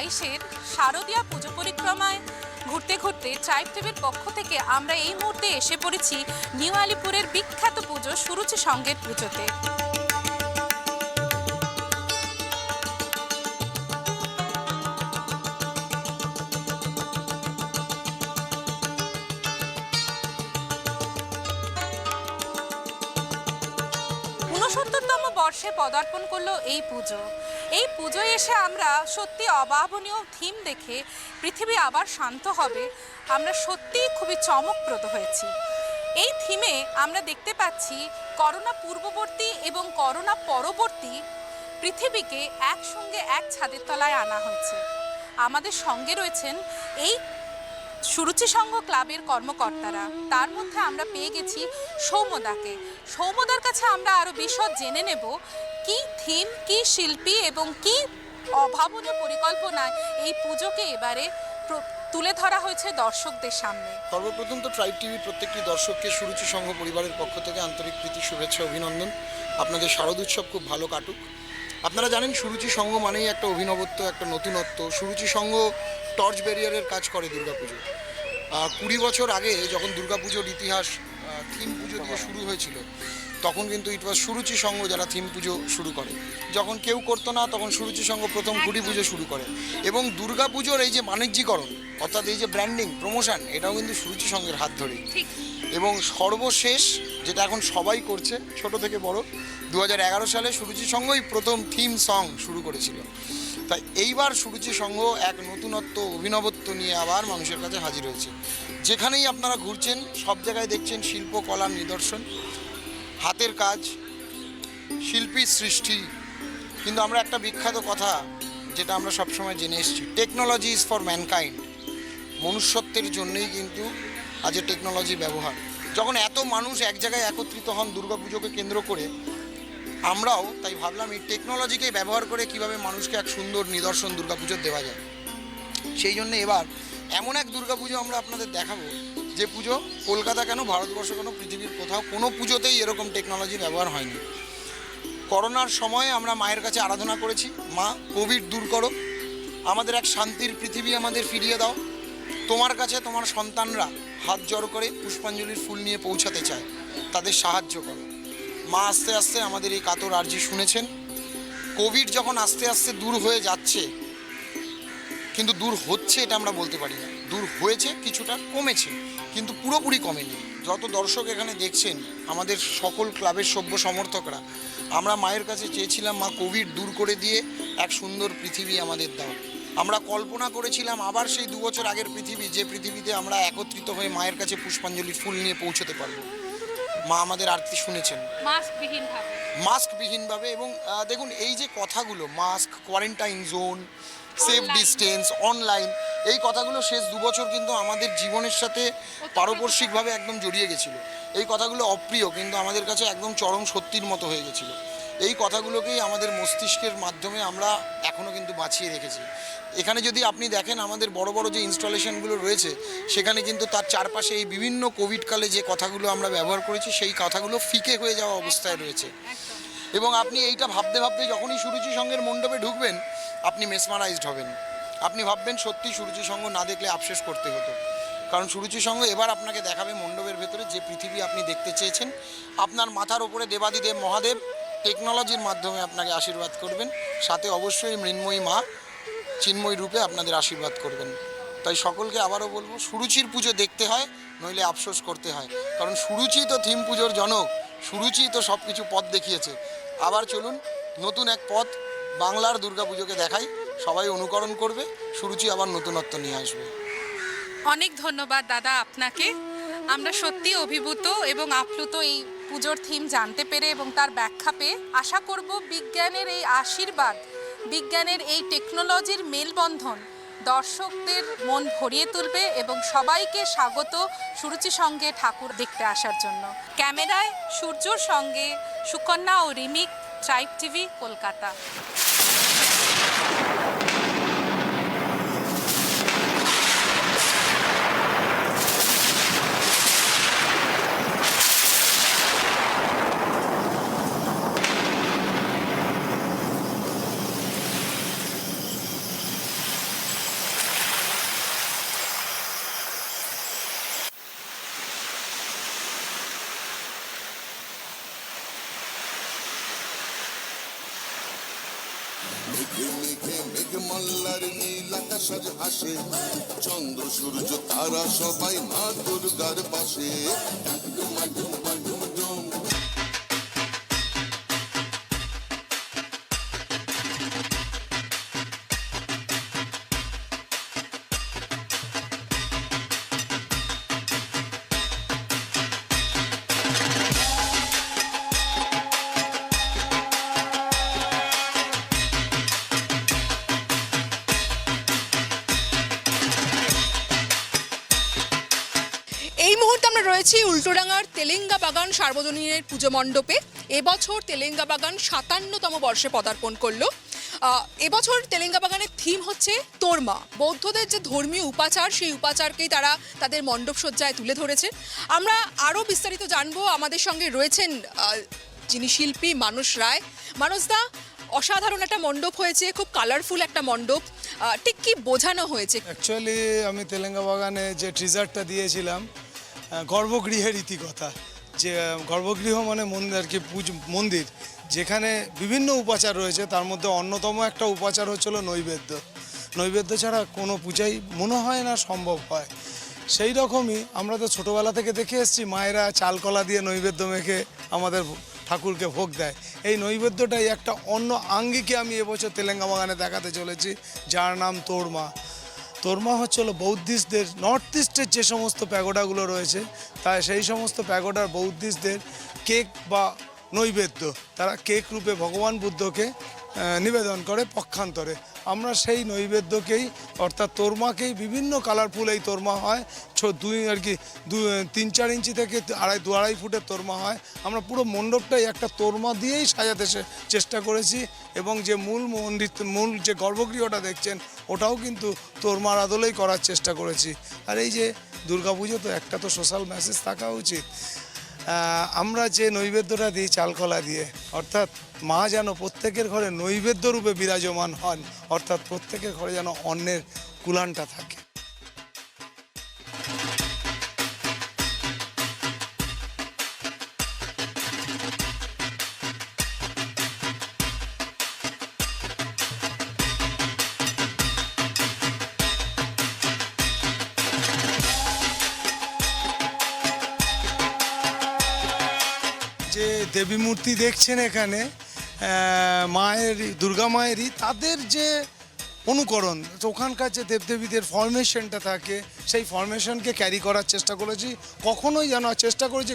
2022-এর শারদীয়া পুজো পরিক্রমায় ঘুরতে ঘুরতে ট্রাইব টিভির পক্ষ থেকে আমরা এই মুহূর্তে এসে পড়েছি নিউ আলিপুরের বিখ্যাত পুজো সুরুচি সঙ্গের পুজোতে। বর্ষে পদার্পণ করলো এই পুজো। এই পুজোয় এসে আমরা সত্যি অভাবনীয় থিম দেখে পৃথিবী আবার শান্ত হবে, আমরা সত্যিই খুবই চমকপ্রদ হয়েছি। এই থিমে আমরা দেখতে পাচ্ছি করোনা পূর্ববর্তী এবং করোনা পরবর্তী পৃথিবীকে একসঙ্গে এক ছাদের তলায় আনা হয়েছে। আমাদের সঙ্গে রয়েছেন এই সুরুচি সংঘ ক্লাবের কর্মকর্তারা, তার মধ্যে আমরা পেয়ে গেছি সৌম্যদাকে। সৌম্যদার কাছে আমরা আরও বিশদ জেনে নেব কি থিম, কি শিল্পী এবং কি অভাবনীয় পরিকল্পনায় এই পুজোকে এবারে তুলে ধরা হয়েছে দর্শকদের সামনে। সর্বপ্রথম তো ট্রাইব টিভির প্রত্যেকটি দর্শককে সুরুচি সংঘ পরিবারের পক্ষ থেকে আন্তরিক প্রীতি, শুভেচ্ছা, অভিনন্দন। আপনাদের শারদ উৎসব খুব ভালো কাটুক। আপনারা জানেন সুরুচি সংঘ মানেই একটা অভিনবত্ব, একটা নতুনত্ব। সুরুচি সংঘ টর্চ ব্যারিয়ারের কাজ করে দুর্গাপুজো। 20 বছর আগে যখন দুর্গাপুজোর ইতিহাস থিম পুজো দিয়ে শুরু হয়েছিল, তখন কিন্তু ইট ওয়াজ সুরুচি সংঘ যারা থিম পুজো শুরু করে। যখন কেউ করতো না তখন সুরুচি সংঘ প্রথম খুঁটি পুজো শুরু করে। এবং দুর্গাপুজোর এই যে বাণিজ্যিকরণ, অর্থাৎ এই যে ব্র্যান্ডিং, প্রমোশন, এটাও কিন্তু সুরুচি সংঘের হাত ধরেই। এবং সর্বশেষ যেটা এখন সবাই করছে, ছোট থেকে বড়, 2011 সালে সুরুচি সংঘই প্রথম থিম সং শুরু করেছিল। তাই এইবার সুরুচি সংঘ এক নতুনত্ব, অভিনবত্ব নিয়ে আবার মানুষের কাছে হাজির হয়েছে। যেখানেই আপনারা ঘুরছেন সব জায়গায় দেখছেন শিল্পকলার নিদর্শন, হাতের কাজ, শিল্পীর সৃষ্টি। কিন্তু আমরা একটা বিখ্যাত কথা যেটা আমরা সবসময় জেনে এসেছি, টেকনোলজি ইজ ফর ম্যানকাইন্ড। মনুষ্যত্বের জন্যই কিন্তু আজ টেকনোলজি ব্যবহার। যখন এত মানুষ এক জায়গায় একত্রিত হন দুর্গাপুজোকে কেন্দ্র করে, আমরাও তাই ভাবলাম এই টেকনোলজিকে ব্যবহার করে কিভাবে মানুষকে এক সুন্দর নিদর্শন দুর্গাপুজোর দেওয়া যায়। সেই জন্য এবার এমন এক দুর্গাপুজো আমরা আপনাদের দেখাবো যে পুজো কলকাতা কেন, ভারতবর্ষ কেন, পৃথিবীর কোথাও কোনো পুজোতেই এরকম টেকনোলজি ব্যবহার হয়নি। করোনার সময় আমরা মায়ের কাছে আরাধনা করেছি, মা কোভিড দূর করো, আমাদের এক শান্তির পৃথিবী আমাদের ফিরিয়ে দাও। তোমার কাছে তোমার সন্তানরা হাত জড়ো করে পুষ্পাঞ্জলির ফুল নিয়ে পৌঁছাতে চায়, তাদের সাহায্য করো। মা আস্তে আস্তে আমাদের এই কাতর আর্জি শুনেছেন। কোভিড যখন আস্তে আস্তে দূর হয়ে যাচ্ছে, কিন্তু দূর হচ্ছে এটা আমরা বলতে পারি না। দূর হয়েছে, কিছুটা কমেছে, কিন্তু পুরোপুরি কমেনি। যত দর্শক এখানে দেখছেন, আমাদের সকল ক্লাবের সভ্য সমর্থকরা, আমরা মায়ের কাছে চেয়েছিলাম, মা কোভিড দূর করে দিয়ে এক সুন্দর পৃথিবী আমাদের দাও। আমরা কল্পনা করেছিলাম আবার সেই 2 বছর আগের পৃথিবী, যে পৃথিবীতে আমরা একত্রিত হয়ে মায়ের কাছে পুষ্পাঞ্জলির ফুল নিয়ে পৌঁছতে পারবো। মা আমাদের আরতি শুনেছেন মাস্কবিহীনভাবে। এবং দেখুন এই যে কথাগুলো, mask, quarantine zone, safe distance, online, এই কথাগুলো শেষ 2 বছর কিন্তু আমাদের জীবনের সাথে পারস্পরিকভাবে একদম জড়িয়ে গেছিলো। এই কথাগুলো অপ্রিয় কিন্তু আমাদের কাছে একদম চরম সত্যির মতো হয়ে গেছিলো। এই কথাগুলোকেই আমাদের মস্তিষ্কের মাধ্যমে আমরা এখনও কিন্তু বাঁচিয়ে রেখেছি। এখানে যদি আপনি দেখেন আমাদের বড় বড় যে ইনস্টলেশনগুলো রয়েছে, সেখানে কিন্তু তার চারপাশে এই বিভিন্ন কোভিডকালে যে কথাগুলো আমরা ব্যবহার করেছি, সেই কথাগুলো ফিকে হয়ে যাওয়া অবস্থায় রয়েছে। এবং আপনি এইটা ভাবতে ভাবতে যখনই সুরুচি সংঘের মণ্ডপে ঢুকবেন, আপনি মেসমারাইজড হবেন। আপনি ভাববেন সত্যি সুরুচি সংঘ না দেখলে আফসোস করতে হতো। কারণ সুরুচি সংঘ এবার আপনাকে দেখাবে মণ্ডপের ভেতরে যে পৃথিবী আপনি দেখতে চেয়েছেন। আপনার মাথার ওপরে দেবাদিদেব মহাদেব টেকনোলজির মাধ্যমে আপনাকে আশীর্বাদ করবেন, সাথে অবশ্যই মৃন্ময়ী মা চিন্ময় রূপে আপনাদের আশীর্বাদ করবেন। তাই সকলকে আবারও বলবো, সুরুচির পুজো দেখতে হয়, নইলে আফসোস করতে হয়। কারণ সুরুচি তো থিম পুজোর জনক, সুরুচি তো সব কিছু পথ দেখিয়েছে। আবার চলুন নতুন এক পথ বাংলার দুর্গাপুজোকে দেখাই, সবাই অনুকরণ করবে, সুরুচি আবার নতুনত্ব নিয়ে আসবে। অনেক ধন্যবাদ দাদা আপনাকে। আমরা সত্যি অভিভূত এবং আপ্লুত এই পুজোর থিম জানতে পেরে এবং তার ব্যাখ্যা পেয়ে। আশা করব বিজ্ঞানের এই আশীর্বাদ, বিজ্ঞানের এই টেকনোলজির মেলবন্ধন দর্শকদের মন ভরিয়ে তুলবে এবং সবাইকে স্বাগত সুরুচি সঙ্গে ঠাকুর দেখতে আসার জন্য। ক্যামেরায় সূর্যর সঙ্গে সুকন্যা ও রিমিক, ট্রাইব টিভি, কলকাতা। মেঘে মেঘে মেঘমাল্লার নীল আকাশ আজ হাসে, চন্দ্র সূর্য তারা সবাই মা দুর্গার পাশে। ডুমা ডুমা ডুম ডুম। এই মুহূর্তে আমরা রয়েছি উল্টোডাঙ্গার তেলেঙ্গা বাগান সার্বজনীনের পুজো মণ্ডপে। এবছর তেলেঙ্গা বাগান 57তম বর্ষে পদার্পণ করলো। এবছর তেলেঙ্গা বাগানের থিম হচ্ছে তোরমা। বৌদ্ধদের যে ধর্মীয় উপাচার, সেই উপাচারকেই তারা তাদের মণ্ডপ সজ্জায় তুলে ধরেছে। আমরা আরও বিস্তারিত জানবো। আমাদের সঙ্গে রয়েছেন যিনি শিল্পী মানস রায়। মানসদা, অসাধারণ একটা মণ্ডপ হয়েছে, খুব কালারফুল একটা মণ্ডপ, ঠিক কি বোঝানো হয়েছে? অ্যাকচুয়ালি আমি তেলেঙ্গা বাগানে যে ট্রিজারটা দিয়েছিলাম, গর্ভগৃহের ইতিকথা, যে গর্ভগৃহ মানে মন্দির আর কি, মন্দির যেখানে বিভিন্ন উপাচার রয়েছে, তার মধ্যে অন্যতম একটা উপাচার হচ্ছিল নৈবেদ্য। নৈবেদ্য ছাড়া কোনো পূজাই মনে হয় না সম্ভব হয়। সেই রকমই আমরা তো ছোটোবেলা থেকে দেখে এসেছি, মায়েরা চাল কলা দিয়ে নৈবেদ্য মেখে আমাদের ঠাকুরকে ভোগ দেয়। এই নৈবেদ্যটাই একটা অন্য আঙ্গিকে আমি এবছর তেলেঙ্গা বাগানে দেখাতে চলেছি, যার নাম তোরমা। তোরমা হচ্ছিল বৌদ্ধিস্টদের, নর্থ ইস্টের যে সমস্ত প্যাগোডাগুলো রয়েছে, তাই সেই সমস্ত প্যাগোডার বৌদ্ধিস্টদের কেক বা নৈবেদ্য, তারা কেক রূপে ভগবান বুদ্ধকে নিবেদন করে পক্ষান্তরে। আমরা সেই নৈবেদ্যকেই, অর্থাৎ তোরমাকেই, বিভিন্ন কালারফুল এই তোরমা হয়, আর কি 3-4 ইঞ্চি থেকে 2.5 ফুটের তোরমা হয়। আমরা পুরো মণ্ডপটাই একটা তোরমা দিয়েই সাজাতে চেষ্টা করেছি, এবং যে মূল যে গর্ভগৃহটা দেখছেন, ওটাও কিন্তু তোরমার আদলেই করার চেষ্টা করেছি। আর এই যে দুর্গাপুজো, তো একটা তো সোশ্যাল মেসেজ থাকা উচিত। আমরা যে নৈবেদ্যটা দিই চালকলা দিয়ে, অর্থাৎ মা যেন প্রত্যেকের ঘরে নৈবেদ্য রূপে বিরাজমান হন, অর্থাৎ প্রত্যেকের ঘরে যেন অন্নের কুলানটা থাকে। যে দেবী মূর্তি দেখছেন এখানে, দুর্গা মায়েরই, তাদের যে অনুকরণ, ওখানকার যে দেবদেবীদের ফরমেশনটা থাকে, সেই ফরমেশনকে ক্যারি করার চেষ্টা করেছি।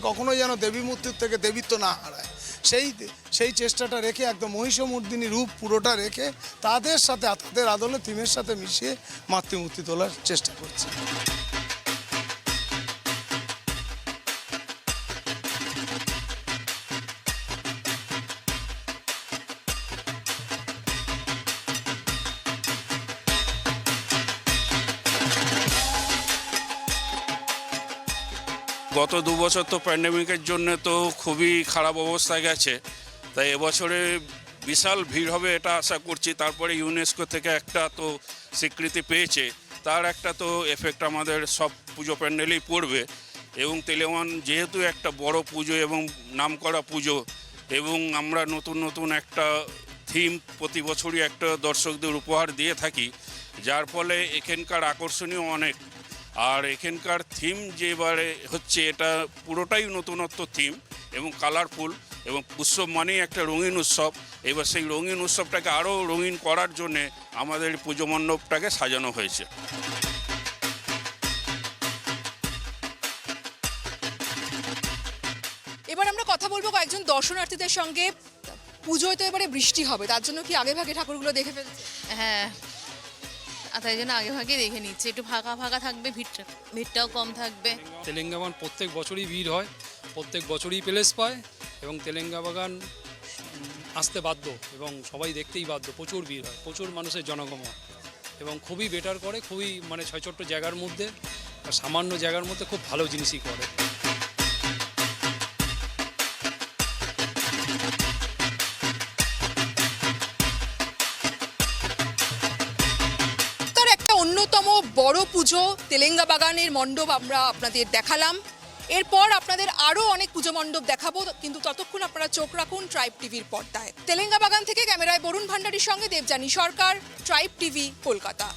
কখনোই যেন দেবী মূর্তির থেকে দেবীত্ব না হারায়, সেই চেষ্টাটা রেখে, একদম মহিষমর্দিনী রূপ পুরোটা রেখে, তাদের সাথে, তাদের আদলে থিমের সাথে মিশিয়ে মাতৃমূর্তি তোলার চেষ্টা করছি। গত 2 বছর তো প্যান্ডেমিকের জন্য তো খুবই খারাপ অবস্থায় গেছে, তাই এবছরে বিশাল ভিড় হবে এটা আশা করছি। তারপরে ইউনেস্কো থেকে একটা তো স্বীকৃতি পেয়েছে, তার একটা তো এফেক্ট আমাদের সব পুজো প্যান্ডেলেই পড়বে। এবং তেলেওয়ান যেহেতু একটা বড় পুজো এবং নামকরা পুজো, এবং আমরা নতুন একটা থিম প্রতি বছরই একটা দর্শকদের উপহার দিয়ে থাকি, যার ফলে এখানকার আকর্ষণীয় অনেক। আর এখানকার থিম যেবারে হচ্ছে, এটা পুরোটাই নতুনত্ব থিম এবং কালারফুল, এবং উৎসব মানেই একটা রঙিন উৎসব। এবার সেই রঙিন উৎসবটাকে আরও রঙিন করার জন্যে আমাদের পুজো মণ্ডপটাকে সাজানো হয়েছে। এবার আমরা কথা বলবো কয়েকজন দর্শনার্থীদের সঙ্গে। পুজোয় তো এবারে বৃষ্টি হবে, তার জন্য কি আগে ভাগে ঠাকুরগুলো দেখে ফেলছে? হ্যাঁ, তাই জন্য আগে ভাগে দেখে নিচ্ছে, একটু ফাঁকা থাকবে, ভিড়টাও কম থাকবে। তেলেঙ্গা বাগান প্রত্যেক বছরই ভিড় হয়, প্রত্যেক বছরই প্লেস পায়, এবং তেলেঙ্গা বাগান আসতে বাধ্য এবং সবাই দেখতেই বাধ্য। প্রচুর ভিড় হয়, প্রচুর মানুষের জনগমন, এবং খুবই বেটার করে, খুবই মানে ছোট জায়গার মধ্যে, সামান্য জায়গার মধ্যে খুব ভালো জিনিসই করে। অন্যতম বড় পুজো তেলেঙ্গা বাগানের মণ্ডপ আমরা আপনাদের দেখালাম। এরপর আপনাদের আরও অনেক পুজো মণ্ডপ দেখাবো, কিন্তু ততক্ষণ আপনারা চোখ রাখুন ট্রাইব টিভির পর্দায়। তেলেঙ্গা বাগান থেকে ক্যামেরায় বরুণ ভান্ডারীর সঙ্গে দেবযানী সরকার, ট্রাইব টিভি, কলকাতা।